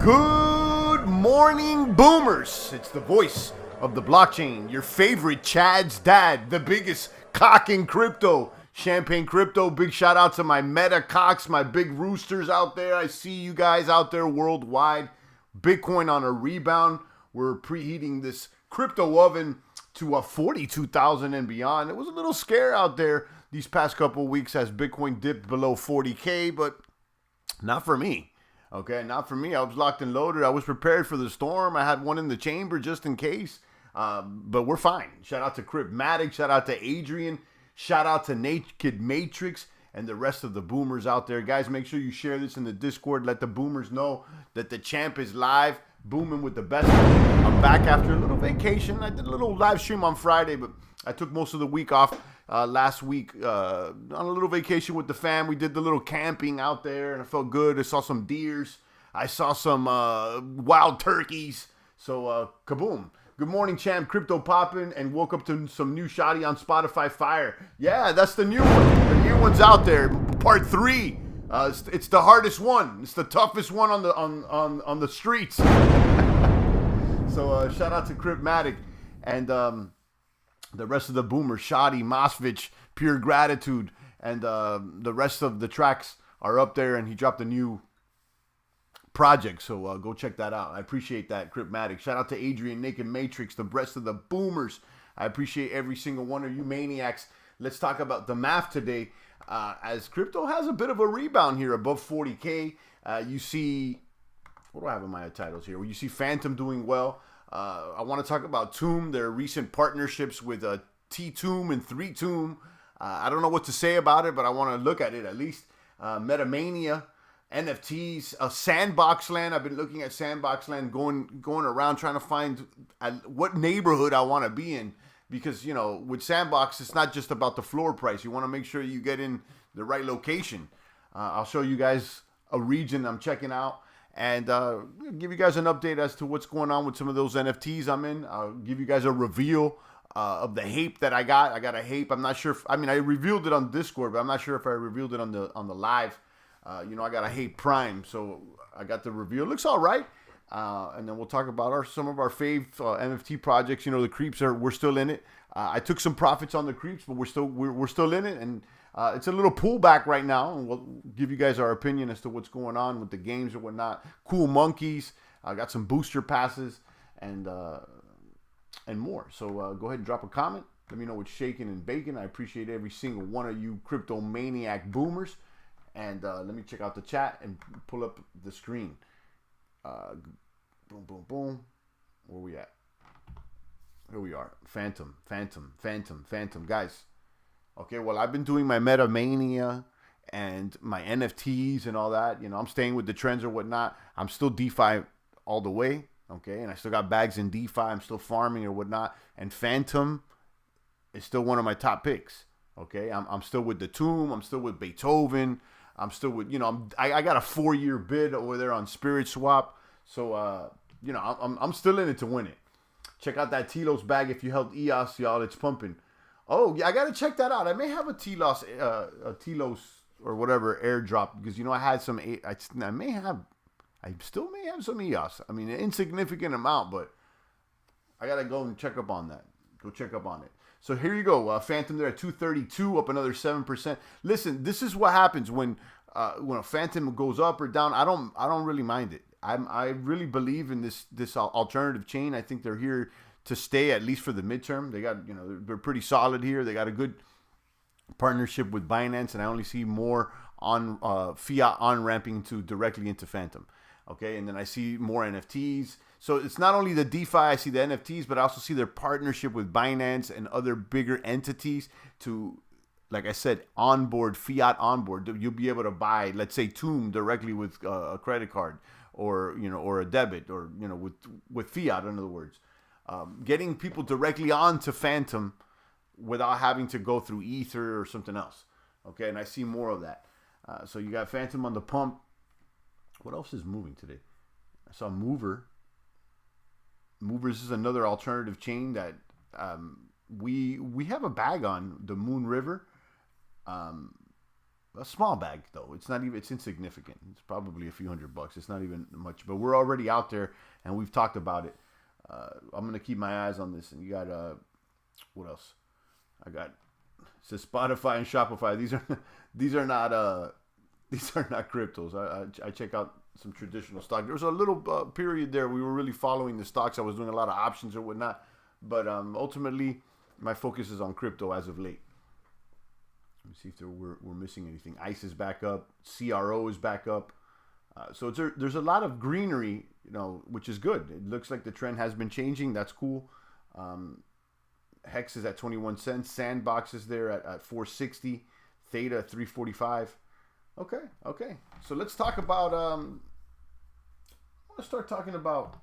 Good morning, boomers. It's the voice of the blockchain, your favorite Chad's dad, the biggest cock in crypto, Champagne Crypto. Big shout out to my meta cocks, my big roosters out there. I see you guys out there worldwide. Bitcoin on a rebound. We're preheating this crypto oven to a 42,000 and beyond. It was a little scare out there these past couple of weeks as Bitcoin dipped below 40K, but not for me. Okay, not for me. I was locked and loaded. I was prepared for the storm. I had one in the chamber just in case. But we're fine. Shout out to Cryptmatic. Shout out to Adrian. Shout out to Naked Matrix and the rest of the boomers out there. Guys, make sure you share this in the Discord. Let the boomers know that the champ is live, booming with the best. I'm back after a little vacation. I did a little live stream on Friday, but I took most of the week off last week on a little vacation with the fam. We did the little camping out there, and I felt good. I saw some deers. I saw some wild turkeys. So, kaboom. Good morning, champ. Crypto popping, and woke up to some new shoddy on Spotify Fire. Yeah, that's the new one. The new one's out there. Part 3. It's the hardest one. It's the toughest one on the streets. So shout out to Cryptmatic and the rest of the boomers, Shoddy, Mosvich, Pure Gratitude, and the rest of the tracks are up there, and he dropped a new project, so go check that out. I appreciate that, Cryptmatic. Shout out to Adrian, Naked Matrix, the rest of the boomers. I appreciate every single one of you maniacs. Let's talk about the math today. As crypto has a bit of a rebound here above 40K. You see, what do I have in my titles here? Well, you see Fantom doing well. I want to talk about Tomb, their recent partnerships with T-Tomb and 3Tomb. I don't know what to say about it, but I want to look at it at least. Metamania, NFTs, Sandbox land. I've been looking at Sandbox land, going around trying to find what neighborhood I want to be in. Because, you know, with Sandbox, it's not just about the floor price. You want to make sure you get in the right location. I'll show you guys a region I'm checking out and give you guys an update as to what's going on with some of those NFTs I'm in. I'll give you guys a reveal of the hape that I got. I got a hape. I'm not sure if, I revealed it on Discord, but I'm not sure if I revealed it on the live. I got a hape prime, so I got the reveal. It looks all right. And then we'll talk about some of our fave NFT projects. You know, the creeps we're still in it. I took some profits on the creeps, but we're still in it, and it's a little pullback right now. And we'll give you guys our opinion as to what's going on with the games or whatnot. Cool monkeys. I got some booster passes and more. So go ahead and drop a comment. Let me know what's shaking and baking. I appreciate every single one of you crypto maniac boomers. And let me check out the chat and pull up the screen. Boom, boom, boom. Where we at? Here we are. Fantom. Guys. Okay, well, I've been doing my Metamania and my NFTs and all that. You know, I'm staying with the trends or whatnot. I'm still DeFi all the way. Okay, and I still got bags in DeFi. I'm still farming or whatnot. And Fantom is still one of my top picks. Okay, I'm still with the Tomb. I'm still with Beethoven. I'm still with, I got a 4-year bid over there on Spirit Swap. So, I'm still in it to win it. Check out that Telos bag if you held EOS, y'all. It's pumping. Oh, yeah, I got to check that out. I may have a Telos or whatever airdrop because, I had some, I still may have some EOS. I mean, an insignificant amount, but I got to go and check up on that. Go check up on it. So here you go. Fantom there at 232, up another 7%. Listen, this is what happens when a Fantom goes up or down. I don't really mind it. I really believe in this alternative chain. I think they're here to stay at least for the midterm. They got they're pretty solid here. They got a good partnership with Binance, and I only see more on fiat on ramping directly into Fantom. Okay, and then I see more NFTs. So it's not only the DeFi, I see the NFTs, but I also see their partnership with Binance and other bigger entities to, like I said, fiat onboard. You'll be able to buy, let's say, Tomb directly with a credit card or a debit or, with fiat, in other words. Getting people directly onto Fantom without having to go through Ether or something else. Okay, and I see more of that. So you got Fantom on the pump. What else is moving today? I saw Mover. Movers is another alternative chain that we have a bag on, the Moon River. A small bag though. It's not even. It's insignificant. It's probably a few $100. It's not even much. But we're already out there, and we've talked about it. I'm gonna keep my eyes on this. And you got what else? I got. It says Spotify and Shopify. These are not cryptos. I check out some traditional stock. There was a little period there we were really following the stocks. I was doing a lot of options or whatnot, but ultimately my focus is on crypto as of late. Let me see if we're missing anything. ICE is back up. CRO is back up. So there's a lot of greenery, which is good. It looks like the trend has been changing. That's cool. Hex is at 21 cents. Sandbox is there at 460. Theta at 345. Okay. So let's talk about. I want to start talking about.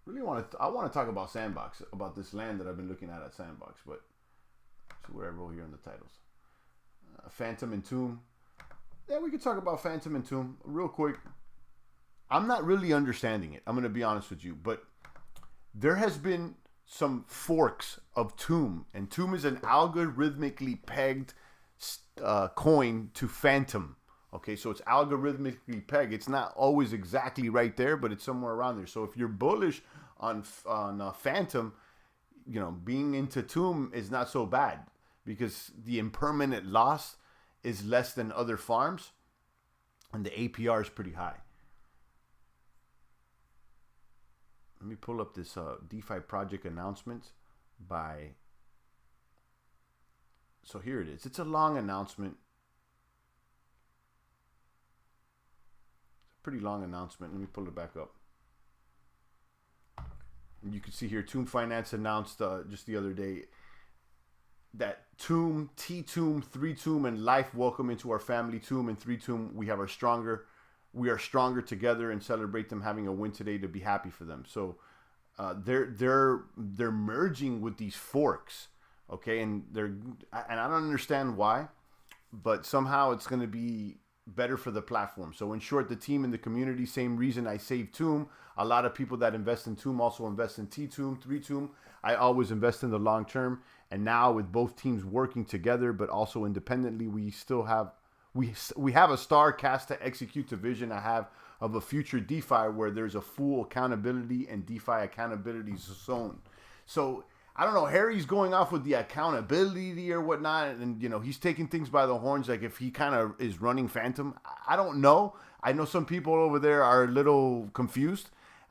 I want to talk about Sandbox, about this land that I've been looking at Sandbox, but see where I roll here in the titles. Fantom and Tomb. Yeah, we could talk about Fantom and Tomb real quick. I'm not really understanding it. I'm going to be honest with you, but there has been some forks of Tomb, and Tomb is an algorithmically pegged coin to Fantom. Okay, so it's algorithmically pegged. It's not always exactly right there, but it's somewhere around there. So if you're bullish on Fantom, being into Tomb is not so bad because the impermanent loss is less than other farms, and the APR is pretty high. Let me pull up this DeFi project announcement by. So here it is. It's a long announcement. It's a pretty long announcement. Let me pull it back up. And you can see here, Tomb Finance announced just the other day that Tomb, T-Tomb, 3Tomb, and Life welcome into our family. Tomb and 3Tomb, we are stronger together and celebrate them having a win today to be happy for them. So they're merging with these forks, okay, and I don't understand why, but somehow it's going to be better for the platform. So in short, the team and the community, same reason I saved Tomb. A lot of people that invest in Tomb also invest in T-Tomb, 3Tomb. I always invest in the long term, and now with both teams working together but also independently, we still have. We have a star cast to execute the vision I have of a future DeFi where there's a full accountability and DeFi accountability zone. So I don't know, Harry's going off with the accountability or whatnot, and he's taking things by the horns, like if he kind of is running Fantom. I don't know. I know some people over there are a little confused.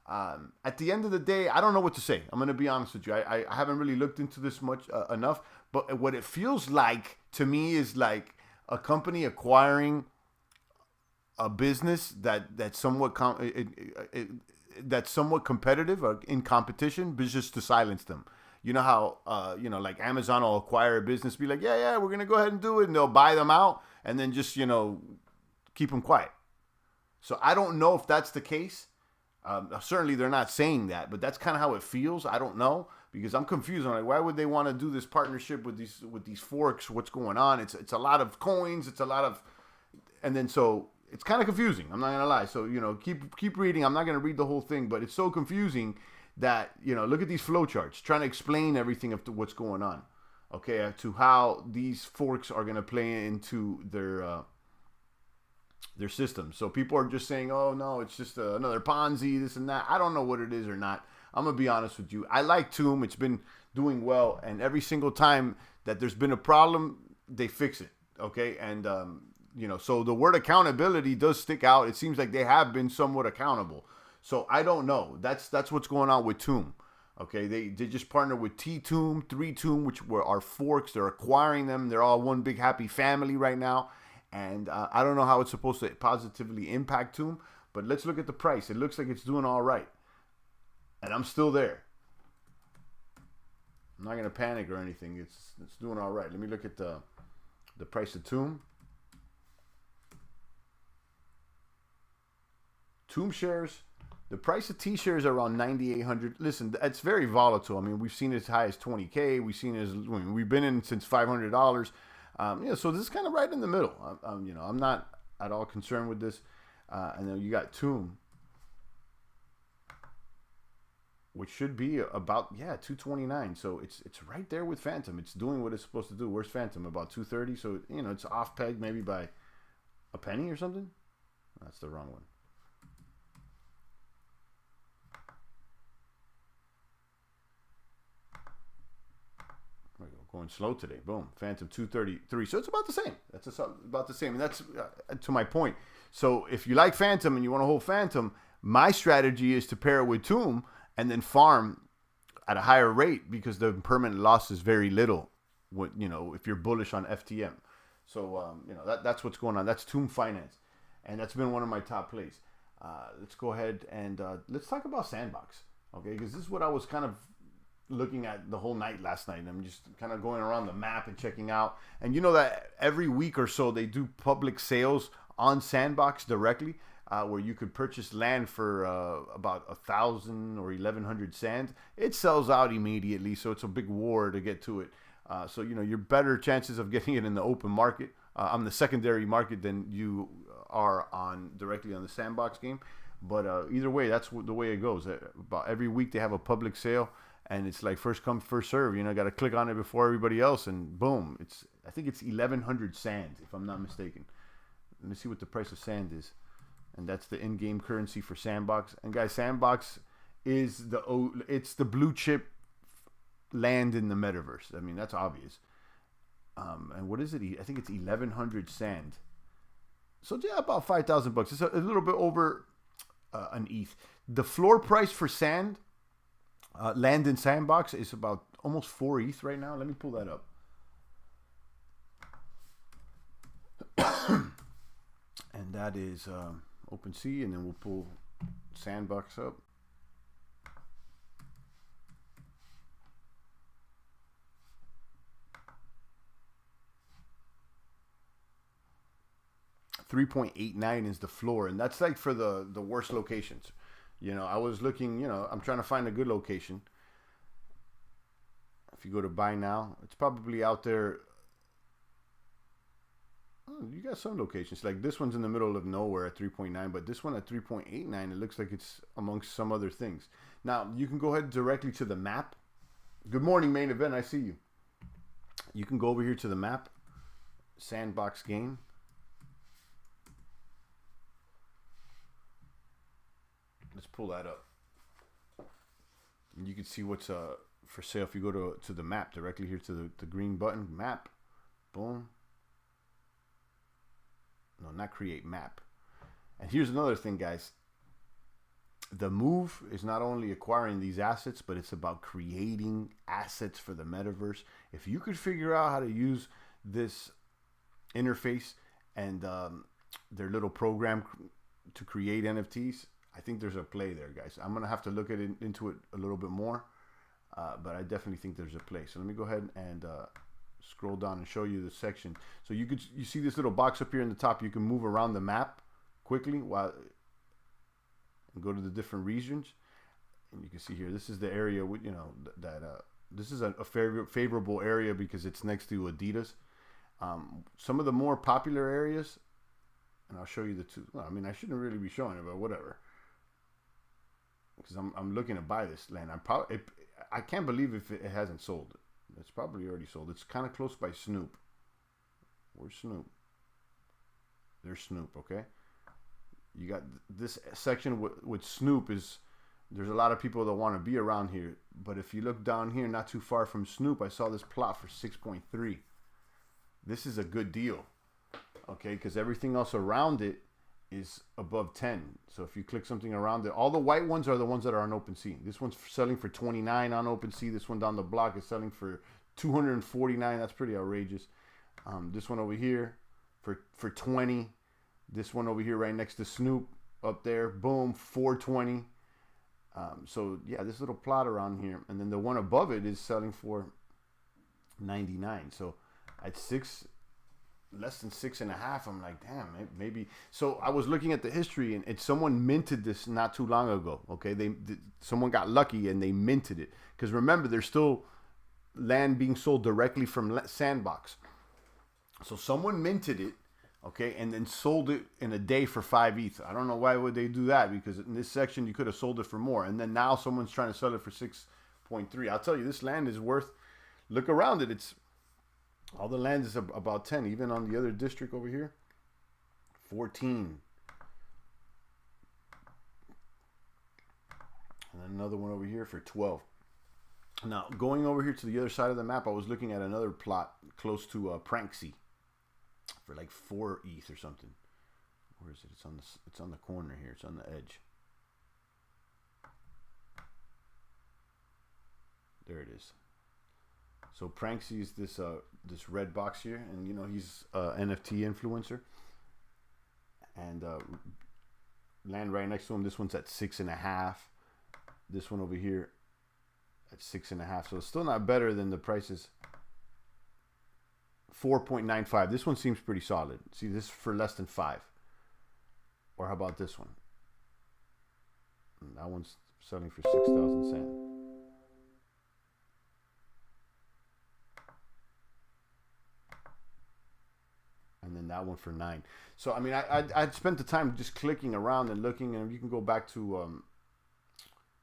At the end of the day, I don't know what to say. I'm going to be honest with you. I haven't really looked into this much enough, but what it feels like to me is like a company acquiring a business that's somewhat that's somewhat competitive or in competition, but just to silence them. You know how like Amazon will acquire a business, be like, yeah, we're gonna go ahead and do it, and they'll buy them out, and then just keep them quiet. So I don't know if that's the case. Certainly they're not saying that, but that's kind of how it feels. I don't know. Because I'm confused. I'm like, why would they want to do this partnership with these forks? What's going on? It's a lot of coins. It's a lot of, and then so it's kind of confusing. I'm not gonna lie. So keep reading. I'm not gonna read the whole thing, but it's so confusing that look at these flowcharts, trying to explain everything of what's going on. Okay, to how these forks are gonna play into their system. So people are just saying, oh no, it's just another Ponzi, this and that. I don't know what it is or not. I'm going to be honest with you. I like Tomb. It's been doing well. And every single time that there's been a problem, they fix it. Okay. And, so the word accountability does stick out. It seems like they have been somewhat accountable. So I don't know. That's what's going on with Tomb. Okay. They just partnered with T-Tomb, 3Tomb, which were our forks. They're acquiring them. They're all one big happy family right now. And I don't know how it's supposed to positively impact Tomb. But let's look at the price. It looks like it's doing all right. And I'm still there. I'm not gonna panic or anything. It's doing all right. Let me look at the price of Tomb. Tomb shares. The price of T shares are around 9,800. Listen, it's very volatile. I mean, we've seen it as high as 20K. We've been in since $500. So this is kind of right in the middle. I'm not at all concerned with this. And then you got Tomb which should be about 229. So it's right there with Fantom. It's doing what it's supposed to do. Where's Fantom? About 230. So it's off peg maybe by a penny or something. That's the wrong one. There we go. Going slow today. Boom. Fantom 233. So it's about the same. That's about the same. And that's to my point. So if you like Fantom and you want to hold Fantom, my strategy is to pair it with Tomb and then farm at a higher rate because the permanent loss is very little. If you're bullish on FTM. So that's what's going on. That's Tomb Finance, and that's been one of my top plays. Let's go ahead and let's talk about Sandbox, okay? Because this is what I was kind of looking at the whole night last night. I'm just kind of going around the map and checking out. And you know that every week or so they do public sales on Sandbox directly, where you could purchase land for about 1,000 or 1,100 sand. It sells out immediately, so it's a big war to get to it. So you're better chances of getting it in the open market, on the secondary market, than you are directly on the Sandbox game. But either way, that's the way it goes. About every week they have a public sale, and it's like first come first serve. Got to click on it before everybody else, and boom, I think it's 1,100 sand if I'm not mistaken. Let me see what the price of sand is, and that's the in-game currency for Sandbox. And guys, Sandbox is it's the blue chip land in the metaverse. I mean, that's obvious. And what is it? I think it's 1,100 sand. So yeah, about $5,000. It's a little bit over an ETH. The floor price for sand, land in Sandbox, is about almost 4 ETH right now. Let me pull that up. And that is OpenSea, and then we'll pull Sandbox up. $3.89 is the floor, and that's like for the worst locations. I was looking, I'm trying to find a good location. If you go to buy now, it's probably out there. Oh, you got some locations. Like this one's in the middle of nowhere at 3.9, but this one at 3.89, it looks like it's amongst some other things. Now, you can go ahead directly to the map. Good morning, main event. I see you. You can go over here to the map. Sandbox game. Let's pull that up. And you can see what's for sale if you go to the map, directly here to the green button, map. Boom. No, not create, map. And here's another thing, guys. The move is not only acquiring these assets, but it's about creating assets for the metaverse. If you could figure out how to use this interface and their little program to create NFTs, I think there's a play there, guys. I'm going to have to look into it a little bit more, but I definitely think there's a play. So let me go ahead and scroll down and show you the section. So you see this little box up here in the top. You can move around the map quickly and go to the different regions. And you can see here, this is the area with, this is a favorable area because it's next to Adidas. Some of the more popular areas, and I'll show you the two. Well, I mean, I shouldn't really be showing it, but whatever. Because I'm looking to buy this land. I can't believe if it hasn't sold. It's probably already sold. It's kind of close by Snoop. Where's Snoop? There's Snoop, okay? You got this section with Snoop there's a lot of people that want to be around here. But if you look down here, not too far from Snoop, I saw this plot for 6.3. This is a good deal, okay? Because everything else around it is above 10. So if you click something around it, all the white ones are the ones that are on OpenSea. This one's selling for 29 on OpenSea. This one down the block is selling for 249. That's pretty outrageous. This one over here for 20. This one over here right next to Snoop up there, boom, 420. So yeah, this little plot around here, and then the one above it is selling for 99. So at less than 6.5, I'm like, damn, maybe. So I was looking at the history, and someone minted this not too long ago. Okay, someone got lucky and they minted it, because remember, there's still land being sold directly from Sandbox. So someone minted it okay, and then sold it in a day for 5 ETH. I don't know why would they do that, because in this section you could have sold it for more, and then now someone's trying to sell it for 6.3. I'll tell you, this land is worth. Look around it. It's all the land is about 10. Even on the other district over here, 14. And then another one over here for 12. Now, going over here to the other side of the map, I was looking at another plot close to Pranksy for like 4 ETH or something. Where is it? It's on the corner here. It's on the edge. There it is. So Pranksy is this red box here, and you know he's NFT influencer. And land right next to him. This one's at 6.5. This one over here at 6.5. So it's still not better than the prices. 4.95. This one seems pretty solid. See, this is for less than 5. Or how about this one? That one's selling for 6,000 cents. And then that one for 9. So I mean, I spent the time just clicking around and looking, and you can go back to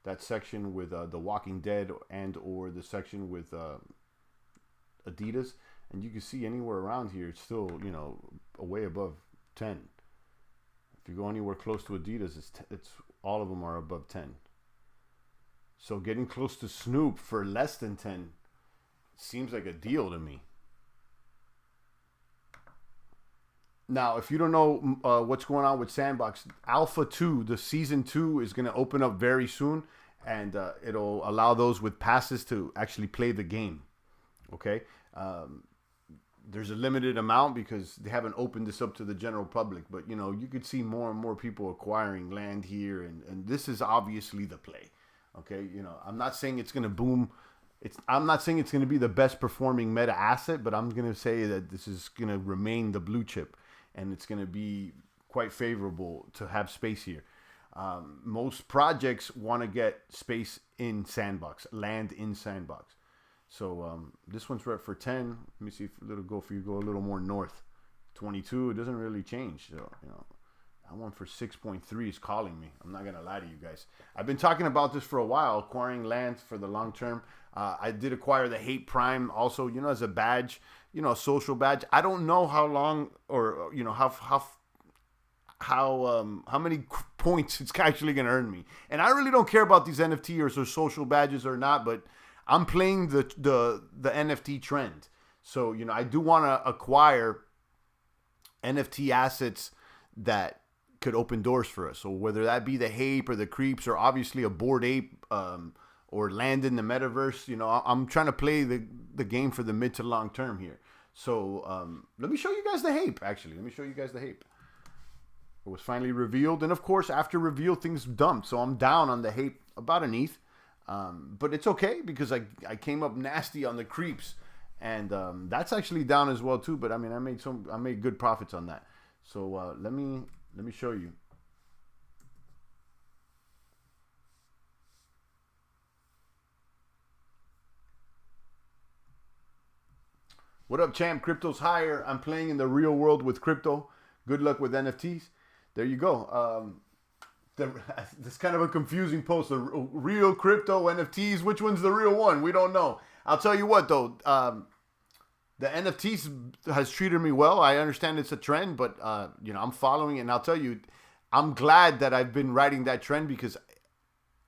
that section with The Walking Dead and or the section with Adidas, and you can see anywhere around here it's still, you know, way above 10. If you go anywhere close to Adidas, it's all of them are above 10. So getting close to Snoop for less than 10 seems like a deal to me. Now, if you don't know what's going on with Sandbox, Alpha 2, the Season 2 is going to open up very soon, and it'll allow those with passes to actually play the game, okay? There's a limited amount because they haven't opened this up to the general public, but, you know, you could see more and more people acquiring land here, and this is obviously the play, okay? You know, I'm not saying it's going to boom. I'm not saying it's going to be the best performing meta asset, but I'm going to say that this is going to remain the blue chip. And it's going to be quite favorable to have space here. Most projects want to get space in Sandbox, land in Sandbox. So this one's right for 10. Let me see if it'll go for you. Go a little more north. 22. It doesn't really change. So, you know, that one for 6.3 is calling me. I'm not going to lie to you guys. I've been talking about this for a while, acquiring land for the long term. I did acquire the Hate Prime also, you know, as a badge, you know, a social badge. I don't know how long or, you know, how many points it's actually going to earn me. And I really don't care about these NFT or social badges or not, but I'm playing the NFT trend. So, you know, I do want to acquire NFT assets that could open doors for us. So whether that be the Hape or the Creeps or obviously a Bored Ape, or land in the metaverse, you know, I'm trying to play the game for the mid to long term here. So let me show you guys the Hape, actually. Let me show you guys the Hape. It was finally revealed. And, of course, after reveal, things dumped. So I'm down on the Hape about an ETH. But it's okay because I came up nasty on the Creeps. And that's actually down as well, too. But, I mean, I made good profits on that. So let me show you. What up, champ? Crypto's higher. I'm playing in the real world with crypto. Good luck with NFTs. There you go. This kind of a confusing post. The real crypto NFTs. Which one's the real one? We don't know. I'll tell you what, though. The NFTs has treated me well. I understand it's a trend, but you know, I'm following it. And I'll tell you, I'm glad that I've been riding that trend because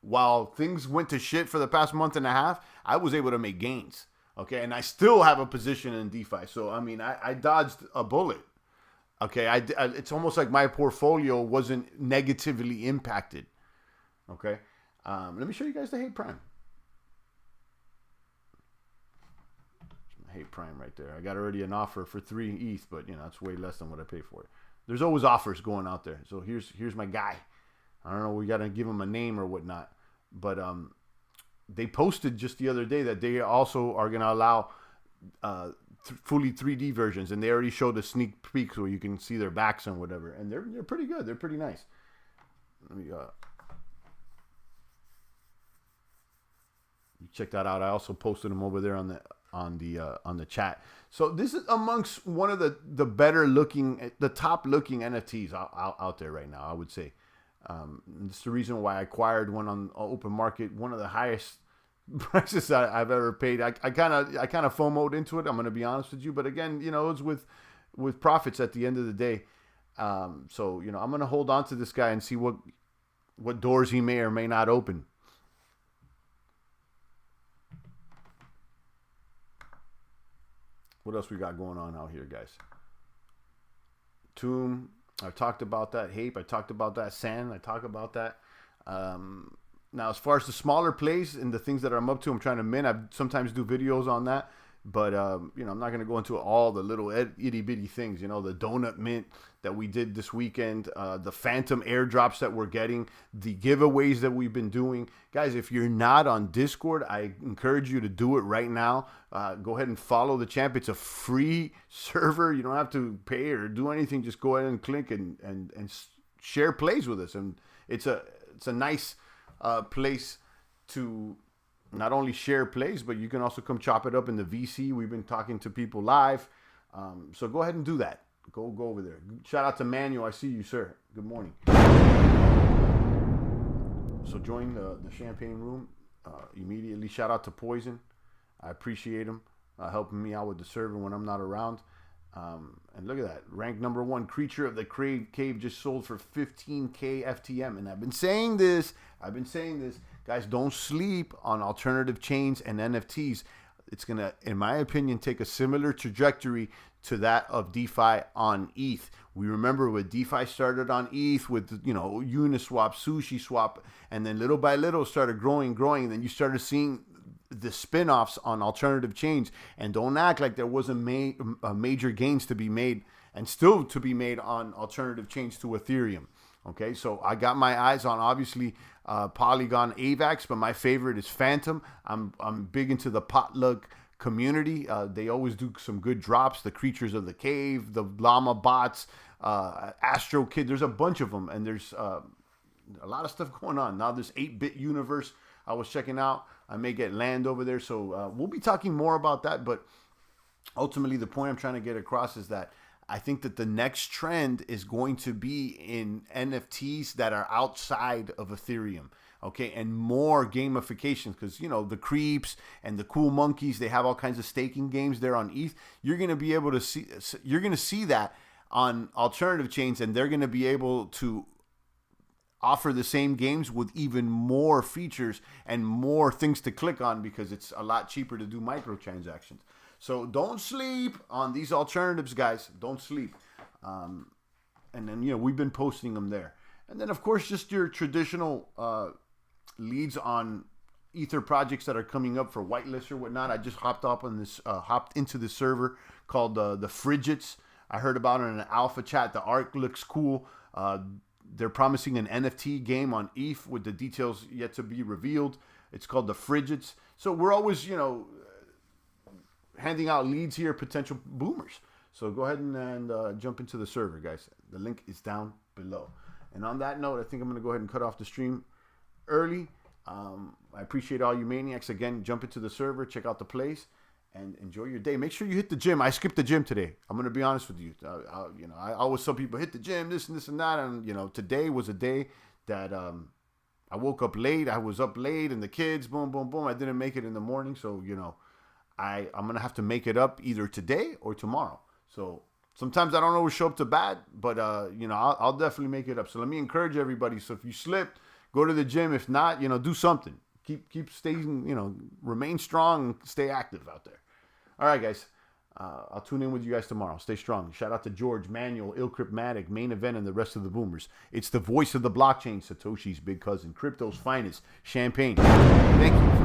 while things went to shit for the past month and a half, I was able to make gains. Okay, and I still have a position in DeFi. So, I mean, I dodged a bullet. Okay, it's almost like my portfolio wasn't negatively impacted. Okay, let me show you guys the Hate Prime. Hate Prime right there. I got already an offer for 3 ETH, but, you know, it's way less than what I pay for it. There's always offers going out there. So, here's my guy. I don't know, we got to give him a name or whatnot. But, they posted just the other day that they also are going to allow fully 3D versions, and they already showed a sneak peek so you can see their backs and whatever, and they're pretty good. They're pretty nice. Let me you check that out. I also posted them over there on the on the chat. So this is amongst one of the better looking, the top looking NFTs out there right now, I would say. It's the reason why I acquired one on open market, one of the highest prices I've ever paid. I kind of FOMO'd into it, I'm going to be honest with you. But again, you know, it's with profits at the end of the day. So, you know, I'm going to hold on to this guy and see what doors he may or may not open. What else we got going on out here, guys? Tomb, I talked about that. Hape, I talked about that. Sand, I talked about that. Now, as far as the smaller plays and the things that I'm up to, I'm trying to mint. I sometimes do videos on that. But, you know, I'm not going to go into all the little itty-bitty things, you know, the donut mint that we did this weekend, the Fantom airdrops that we're getting, the giveaways that we've been doing. Guys, if you're not on Discord, I encourage you to do it right now. Go ahead and follow the champ. It's a free server. You don't have to pay or do anything. Just go ahead and click and share plays with us. And it's a nice place to not only share plays, but you can also come chop it up in the VC. We've been talking to people live. So go ahead and do that. Go over there. Shout out to Manuel. I see you, sir. Good morning. So join the champagne room immediately. Shout out to Poison. I appreciate him helping me out with the server when I'm not around. And look at that. Ranked number 1 creature of the cave just sold for 15K FTM. And I've been saying this. Guys, don't sleep on alternative chains and NFTs. It's going to, in my opinion, take a similar trajectory to that of DeFi on ETH. We remember when DeFi started on ETH with, you know, Uniswap, SushiSwap, and then little by little started growing. And then you started seeing the spin-offs on alternative chains. And don't act like there wasn't major gains to be made and still to be made on alternative chains to Ethereum. Okay, so I got my eyes on, obviously, Polygon AVAX, but my favorite is Fantom. I'm big into the potluck community. They always do some good drops. The Creatures of the Cave, the Llama Bots, Astro Kid. There's a bunch of them, and there's a lot of stuff going on. Now this 8-bit universe I was checking out. I may get land over there, so we'll be talking more about that. But ultimately, the point I'm trying to get across is that I think that the next trend is going to be in NFTs that are outside of Ethereum, okay, and more gamifications, because, you know, the creeps and the cool monkeys, they have all kinds of staking games there on ETH. You're going to be able to see that on alternative chains, and they're going to be able to offer the same games with even more features and more things to click on, because it's a lot cheaper to do microtransactions. So don't sleep on these alternatives, guys. Don't sleep. And then, you know, we've been posting them there. And then, of course, just your traditional leads on Ether projects that are coming up for whitelist or whatnot. I just hopped into this server called the Frigits. I heard about it in an alpha chat. The art looks cool. They're promising an NFT game on ETH with the details yet to be revealed. It's called the Frigits. So we're always, you know, handing out leads here, potential boomers. So go ahead and jump into the server, guys. The link is down below. And on that note, I think I'm going to go ahead and cut off the stream early. I appreciate all you maniacs. Again, jump into the server, check out the place, and enjoy your day. Make sure you hit the gym. I skipped the gym today. I'm going to be honest with you. I always tell people, hit the gym, this and that. And, you know, today was a day that I woke up late. I was up late, and the kids, boom, boom, boom. I didn't make it in the morning. So, you know, I'm going to have to make it up either today or tomorrow. So sometimes I don't always show up to bat, but, you know, I'll definitely make it up. So let me encourage everybody. So if you slipped, go to the gym. If not, you know, do something. Keep staying, you know, remain strong and stay active out there. All right, guys. I'll tune in with you guys tomorrow. Stay strong. Shout out to George, Manuel, Ilcryptmatic, Main Event, and the rest of the boomers. It's the voice of the blockchain, Satoshi's big cousin, crypto's finest, Champagne. Thank you.